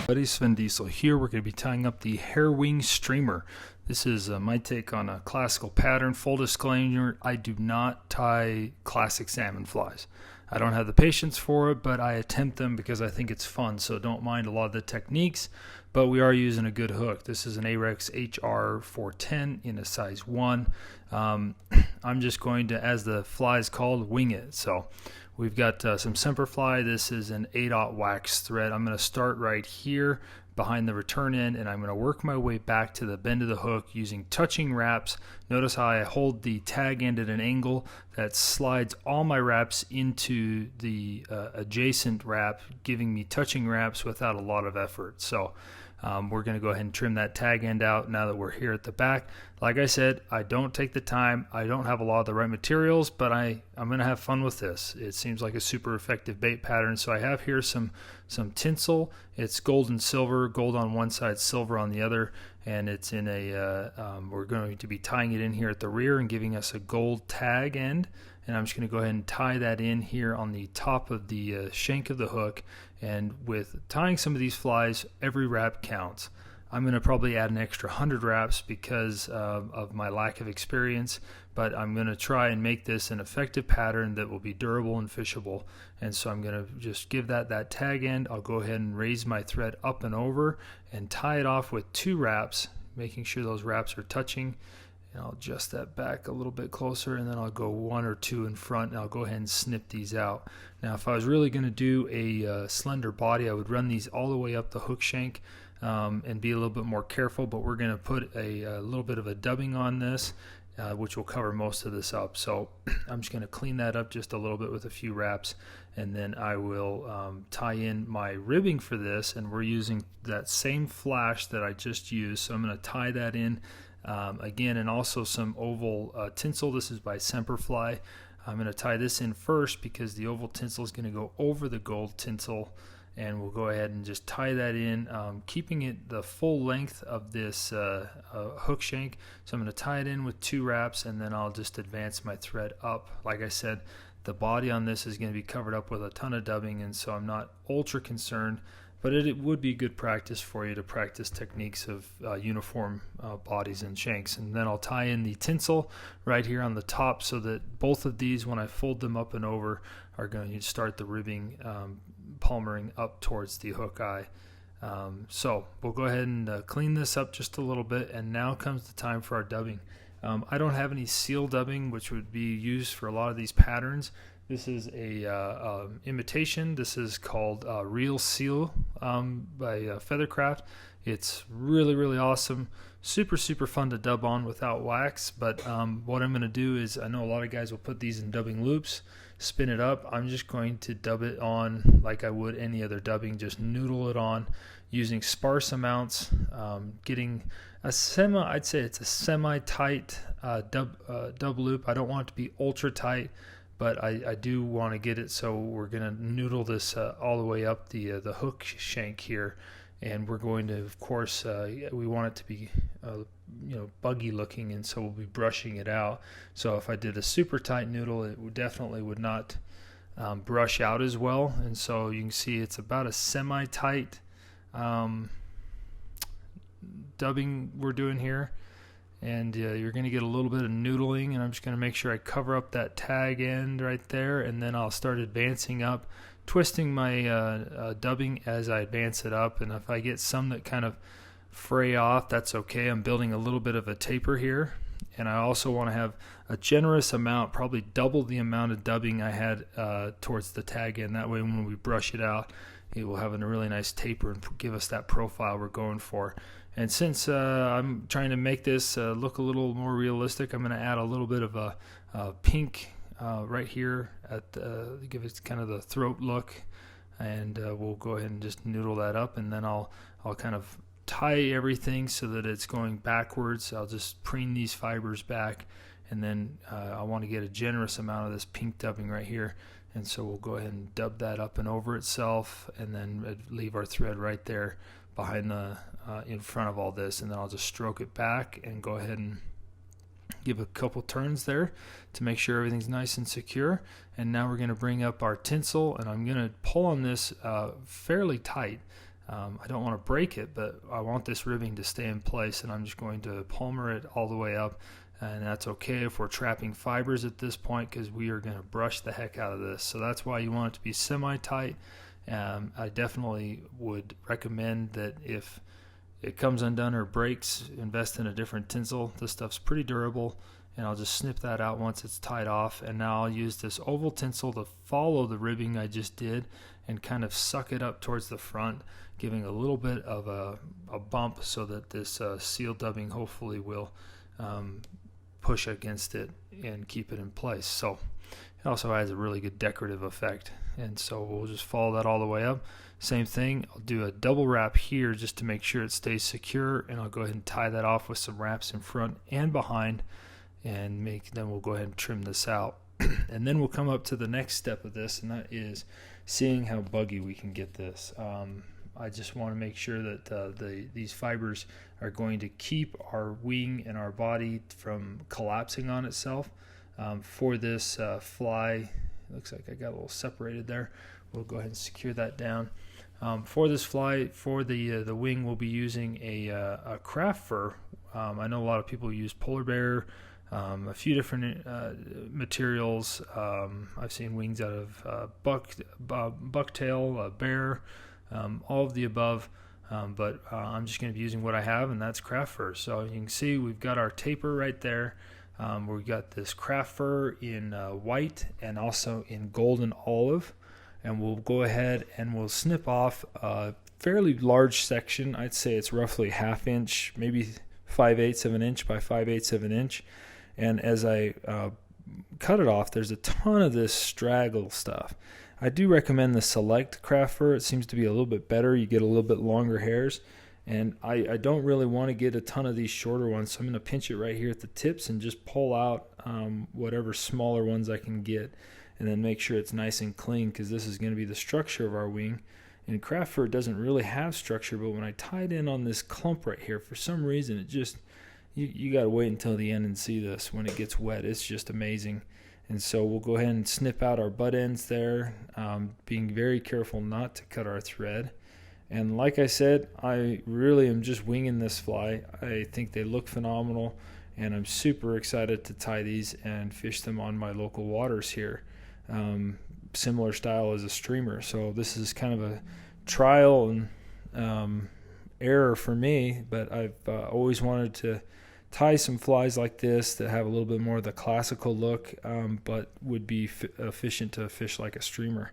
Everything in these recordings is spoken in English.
Buddy, Sven Diesel here. We're going to be tying up the hair wing streamer. This is my take on a classical pattern. Full disclaimer, I do not tie classic salmon flies. I don't have the patience for it, but I attempt them because I think it's fun, so don't mind a lot of the techniques, but we are using a good hook. This is an Ahrex HR 410 in a size 1. I'm just going to, as the fly is called, wing it. So we've got some Semperfli. This is an 8/0 wax thread. I'm going to start right here behind the return end, and I'm going to work my way back to the bend of the hook using touching wraps. Notice how I hold the tag end at an angle that slides all my wraps into the adjacent wrap, giving me touching wraps without a lot of effort. So we're going to go ahead and trim that tag end out now that we're here at the back. Like I said, I don't take the time. I don't have a lot of the right materials, but I'm going to have fun with this. It seems like a super effective bait pattern. So I have here some tinsel. It's gold and silver, gold on one side, silver on the other, and it's in a, we're going to be tying it in here at the rear and giving us a gold tag end. And I'm just going to go ahead and tie that in here on the top of the shank of the hook. And with tying some of these flies, every wrap counts. I'm going to probably add an extra 100 wraps because of my lack of experience, but I'm going to try and make this an effective pattern that will be durable and fishable. And so I'm going to just give that tag end. I'll go ahead and raise my thread up and over and tie it off with 2 wraps, making sure those wraps are touching. And I'll adjust that back a little bit closer, and then I'll go 1 or 2 in front, and I'll go ahead and snip these out. Now, if I was really going to do a slender body, I would run these all the way up the hook shank and be a little bit more careful, but we're going to put a little bit of a dubbing on this, which will cover most of this up. So I'm just going to clean that up just a little bit with a few wraps, and then I will tie in my ribbing for this, and we're using that same flash that I just used, so I'm going to tie that in again, and also some oval tinsel. This is by Semperfli. I'm going to tie this in first because the oval tinsel is going to go over the gold tinsel, and we'll go ahead and just tie that in, keeping it the full length of this hook shank. So I'm going to tie it in with 2 wraps, and then I'll just advance my thread up. Like I said, the body on this is going to be covered up with a ton of dubbing, and so I'm not ultra concerned, but it would be good practice for you to practice techniques of uniform bodies and shanks. And then I'll tie in the tinsel right here on the top, so that both of these, when I fold them up and over, are going to start the ribbing palmering up towards the hook eye. So we'll go ahead and clean this up just a little bit, and now comes the time for our dubbing. I don't have any seal dubbing, which would be used for a lot of these patterns. This is a imitation. This is called Real Seal by Feathercraft. It's really, really awesome. Super, super fun to dub on without wax. But what I'm going to do is, I know a lot of guys will put these in dubbing loops, spin it up. I'm just going to dub it on like I would any other dubbing, just noodle it on using sparse amounts, getting a I'd say it's a semi-tight dub loop. I don't want it to be ultra tight, but I do want to get it, so we're going to noodle this all the way up the hook shank here, and we're going to, of course, we want it to be buggy looking, and so we'll be brushing it out. So if I did a super tight noodle, it definitely would not brush out as well, and so you can see it's about a semi-tight dubbing we're doing here. And you're going to get a little bit of noodling, and I'm just going to make sure I cover up that tag end right there, and then I'll start advancing up, twisting my dubbing as I advance it up. And if I get some that kind of fray off, that's okay. I'm building a little bit of a taper here, and I also want to have a generous amount, probably double the amount of dubbing I had towards the tag end. That way when we brush it out, it will have a really nice taper and give us that profile we're going for. And since I'm trying to make this look a little more realistic, I'm going to add a little bit of a pink right here give it kind of the throat look, and we'll go ahead and just noodle that up, and then I'll kind of tie everything so that it's going backwards. I'll just preen these fibers back, and then I want to get a generous amount of this pink dubbing right here, and so we'll go ahead and dub that up and over itself, and then leave our thread right there behind the in front of all this, and then I'll just stroke it back and go ahead and give a couple turns there to make sure everything's nice and secure. And now we're going to bring up our tinsel, and I'm going to pull on this fairly tight. I don't want to break it, but I want this ribbing to stay in place, and I'm just going to palmer it all the way up. And that's okay if we're trapping fibers at this point, because we are going to brush the heck out of this. So that's why you want it to be semi-tight. I definitely would recommend that if it comes undone or breaks, invest in a different tinsel. This stuff's pretty durable, and I'll just snip that out once it's tied off. And now I'll use this oval tinsel to follow the ribbing I just did and kind of suck it up towards the front, giving a little bit of a bump so that this seal dubbing hopefully will push against it and keep it in place. So it also has a really good decorative effect. And so we'll just follow that all the way up. Same thing, I'll do a double wrap here just to make sure it stays secure, and I'll go ahead and tie that off with some wraps in front and behind, and then we'll go ahead and trim this out. And then we'll come up to the next step of this, and that is seeing how buggy we can get this. I just want to make sure that these fibers are going to keep our wing and our body from collapsing on itself. For this fly, looks like I got a little separated there. We'll go ahead and secure that down. For this fly, for the wing, we'll be using a craft fur. I know a lot of people use polar bear, a few different materials. I've seen wings out of bucktail, bear, all of the above. But I'm just going to be using what I have, and that's craft fur. So you can see we've got our taper right there. We've got this craft fur in white and also in golden olive. And we'll go ahead and we'll snip off a fairly large section. I'd say it's roughly 1/2 inch, maybe 5/8 of an inch by 5/8 of an inch. And as I cut it off, there's a ton of this straggle stuff. I do recommend the Select craft fur. It seems to be a little bit better. You get a little bit longer hairs. And I don't really want to get a ton of these shorter ones, so I'm going to pinch it right here at the tips and just pull out whatever smaller ones I can get, and then make sure it's nice and clean, because this is going to be the structure of our wing. And craft fur doesn't really have structure, but when I tied in on this clump right here, for some reason it just, you got to wait until the end and see this when it gets wet. It's just amazing. And so we'll go ahead and snip out our butt ends there, being very careful not to cut our thread. And like I said, I really am just winging this fly. I think they look phenomenal, and I'm super excited to tie these and fish them on my local waters here. Similar style as a streamer. So this is kind of a trial and error for me, but I've always wanted to tie some flies like this that have a little bit more of the classical look, but would be efficient to fish like a streamer.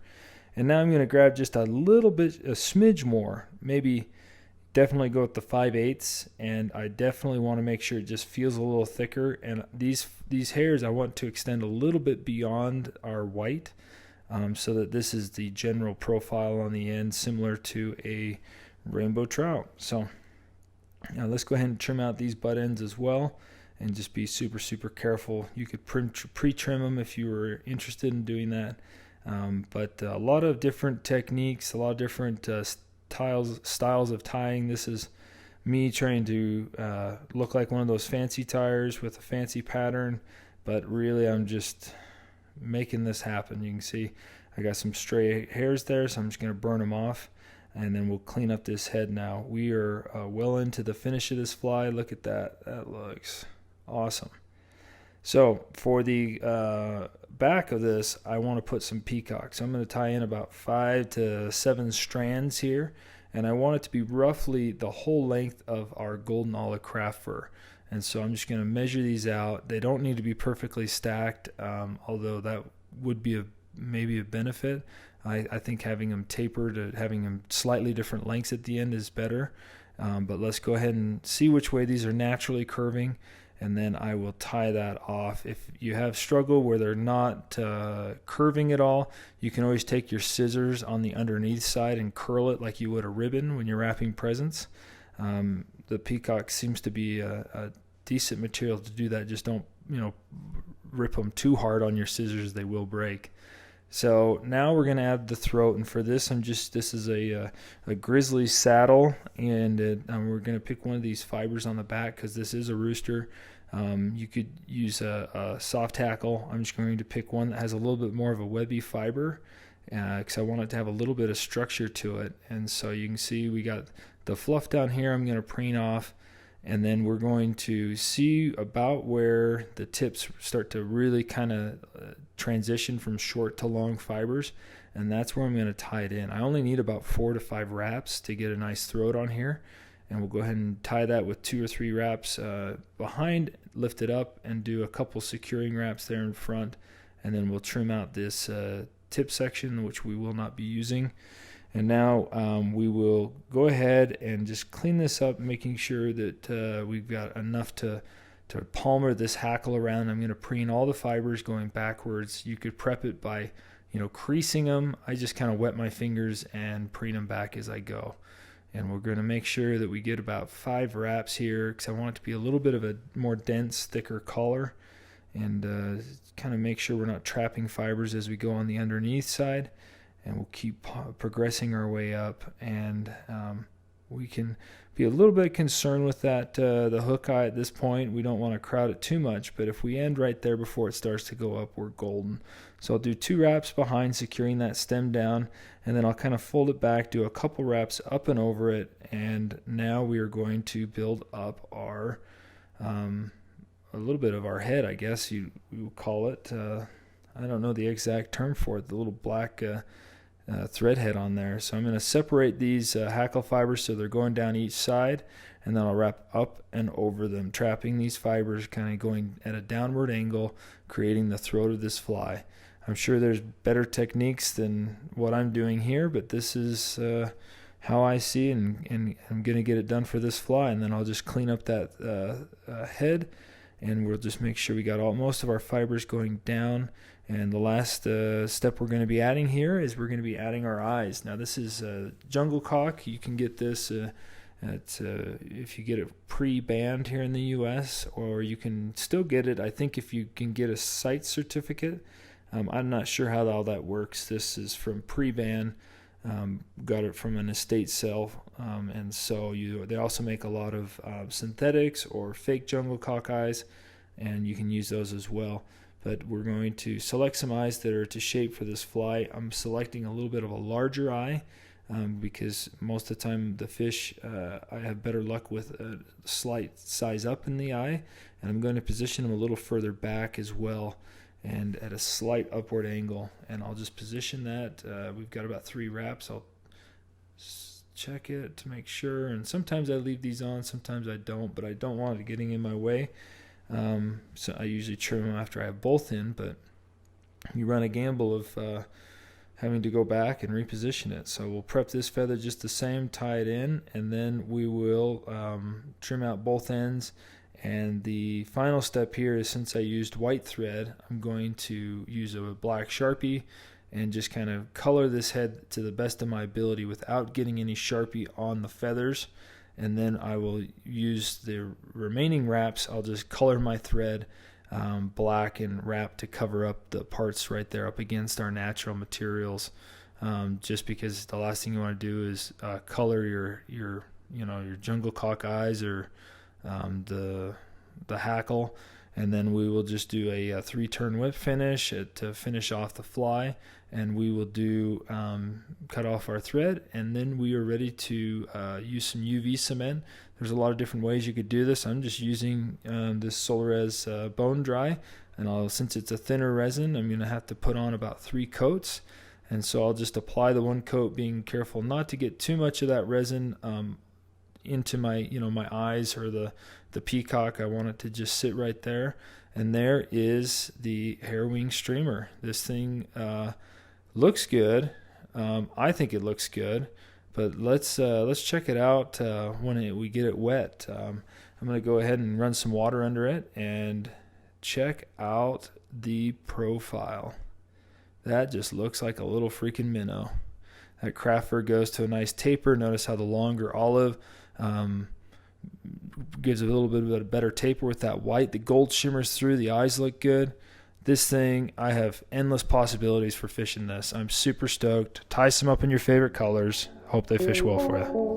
And now I'm going to grab just a little bit, a smidge more, maybe definitely go with the 5/8, and I definitely want to make sure it just feels a little thicker. And these hairs I want to extend a little bit beyond our white, so that this is the general profile on the end, similar to a rainbow trout. So now let's go ahead and trim out these butt ends as well, and just be super, super careful. You could pre-trim them if you were interested in doing that. But a lot of different techniques, a lot of different styles of tying. This is me trying to look like one of those fancy tires with a fancy pattern, but really I'm just making this happen. You can see I got some stray hairs there, so I'm just going to burn them off, and then we'll clean up this head now. We are well into the finish of this fly. Look at that. That looks awesome. So for the back of this, I want to put some peacock. So I'm going to tie in about 5 to 7 strands here, and I want it to be roughly the whole length of our golden olive craft fur. And so I'm just going to measure these out. They don't need to be perfectly stacked, although that would be maybe a benefit. I think having them tapered, having them slightly different lengths at the end is better. But let's go ahead and see which way these are naturally curving, and then I will tie that off. If you have struggle where they're not curving at all, you can always take your scissors on the underneath side and curl it like you would a ribbon when you're wrapping presents. The peacock seems to be a decent material to do that. Just don't, rip them too hard on your scissors. They will break. So now we're going to add the throat, and for this this is a grizzly saddle, and we're going to pick one of these fibers on the back because this is a rooster. You could use a soft hackle. I'm just going to pick one that has a little bit more of a webby fiber, because I want it to have a little bit of structure to it. And so you can see we got the fluff down here I'm going to preen off, and then we're going to see about where the tips start to really kind of transition from short to long fibers, and that's where I'm going to tie it in. I only need about 4 to 5 wraps to get a nice throat on here, and we'll go ahead and tie that with 2 or 3 wraps behind, lift it up, and do a couple securing wraps there in front, and then we'll trim out this tip section, which we will not be using. And now we will go ahead and just clean this up, making sure that we've got enough to palmer this hackle around. I'm going to preen all the fibers going backwards. You could prep it by, creasing them. I just kind of wet my fingers and preen them back as I go. And we're going to make sure that we get about 5 wraps here, because I want it to be a little bit of a more dense, thicker collar, and kind of make sure we're not trapping fibers as we go on the underneath side. And we'll keep progressing our way up, and we can be a little bit concerned with that the hook eye at this point. We don't want to crowd it too much, but if we end right there before it starts to go up, we're golden. So I'll do 2 wraps behind, securing that stem down, and then I'll kind of fold it back, do a couple wraps up and over it, and now we are going to build up our a little bit of our head, I guess you would call it. I don't know the exact term for it, the little black thread head on there. So I'm going to separate these hackle fibers so they're going down each side, and then I'll wrap up and over them, trapping these fibers, kind of going at a downward angle, creating the throat of this fly. I'm sure there's better techniques than what I'm doing here, but this is how I see it, and I'm going to get it done for this fly, and then I'll just clean up that head, and we'll just make sure we got most of our fibers going down. And the last step we're going to be adding here is we're going to be adding our eyes. Now this is jungle cock. You can get this if you get it pre-banned here in the U.S., or you can still get it, I think, if you can get a site certificate. I'm not sure how all that works. This is from pre-ban. Got it from an estate sale, and so they also make a lot of synthetics or fake jungle cock eyes, and you can use those as well. But we're going to select some eyes that are to shape for this fly. I'm selecting a little bit of a larger eye because most of the time the fish, I have better luck with a slight size up in the eye, and I'm going to position them a little further back as well, and at a slight upward angle. And I'll just position that. We've got about 3 wraps. I'll check it to make sure, and sometimes I leave these on, sometimes I don't, but I don't want it getting in my way. So I usually trim them after I have both in, but you run a gamble of having to go back and reposition it. So we'll prep this feather just the same, tie it in, and then we will trim out both ends. And the final step here is, since I used white thread, I'm going to use a black Sharpie and just kind of color this head to the best of my ability without getting any Sharpie on the feathers. And then I will use the remaining wraps. I'll just color my thread black and wrap to cover up the parts right there up against our natural materials, just because the last thing you want to do is color your jungle cock eyes or the hackle. And then we will just do a 3-turn whip finish to finish off the fly, and we will do cut off our thread, and then we are ready to use some UV cement. There's a lot of different ways you could do this. I'm just using this Solares Bone Dry, and since it's a thinner resin, I'm going to have to put on about 3 coats. And so I'll just apply the 1 coat, being careful not to get too much of that resin into my my eyes or the peacock. I want it to just sit right there. And there is the hair wing streamer. This thing looks good. I think it looks good, but let's check it out when we get it wet. I'm going to go ahead and run some water under it and check out the profile. That just looks like a little freaking minnow. That craft fur goes to a nice taper. Notice how the longer olive gives a little bit of a better taper with that white. The gold shimmers through. The eyes look good. This thing, I have endless possibilities for fishing this. I'm super stoked. Tie some up in your favorite colors. Hope they fish well for you.